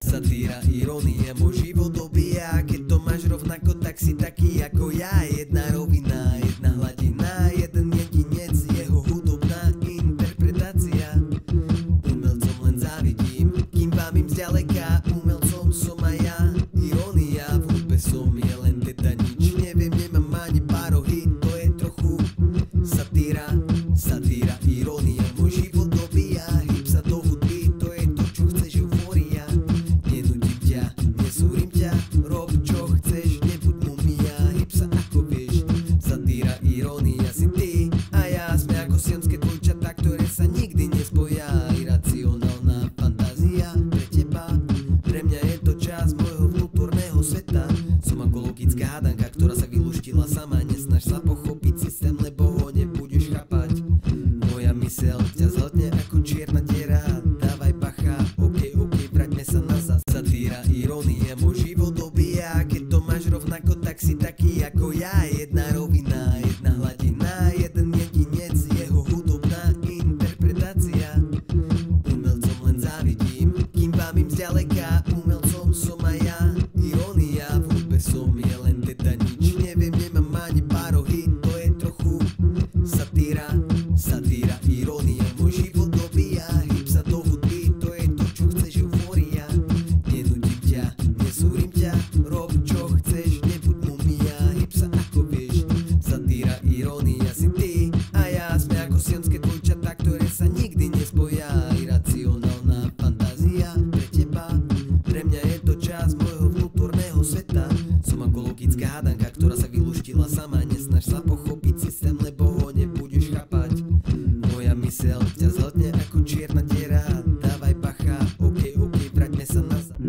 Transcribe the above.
Satíra, irónia, môj život dobíja. Keď to máš rovnako, tak si taký ako ja. Jedna rovina, jedna hladina, jeden jedinec, jeho hudobná interpretácia. Umelcom len závidím, kým vám im zďaleka. Umelcom som aj ja. Irónia, v hudbe som je len teda nič. Neviem, nemám ani pár hit, to je trochu satíra. Satíra, irónia, môj život dobíja. Hýb sa do hudby, to je to, čo chceš, eufória. Nenudím ťa, nesúrim ťa, rob čo chceš, nebuď mumia. Hýb sa ako vieš, satíra, irónia si ty a ja. Sme ako sionské dvojčatá, ktoré sa nikdy nespoja. Iracionálna fantázia pre teba, pre mňa je to čas môjho vnútorného sveta. Som ako logická hádanka, ktorá sa vylúštila sama. Nesnaž sa pochopiť systém, lebo ho nebudeš chápať. Moja myseľ ťa zhltne ako čierna diera. Dávaj bacha, ok, vráťme sa nazad. Satíra, irónia, môj život dobíja. Keď to máš rovnako, tak si taký ako ja. Jedna rovina, jedna hladina, jeden jedinec, jeho hudobná interpretácia. Umelcom len závidím, kým vám im zďaleka. Umelcom som aj ja. Irónia, v hudbe som je len teda nič. Neviem, nemám ani pár hit, to je trochu satíra. Satíra, irónia, môj život dobíja. Hýb sa do hudby, to je to, čo chceš, eufória. Nenudím ťa, nesúrim ťa, rob čo chceš, nebuď mumia. Hýb sa ako vieš, satíra, irónia si ty a ja. Sme ako sionské dvojčatá, ktoré sa nikdy nespoja. Iracionálna fantázia pre teba, pre mňa je to čas môjho vnútorného sveta. Som ako logická hádanka, ktorá sa vylúštila sama. Nesnaž sa pochopiť systém, lebo ho nebudeš chápať. Moja myseľ ťa zhltne ako čierna diera. Dávaj bacha, ok, vráťme sa nazad.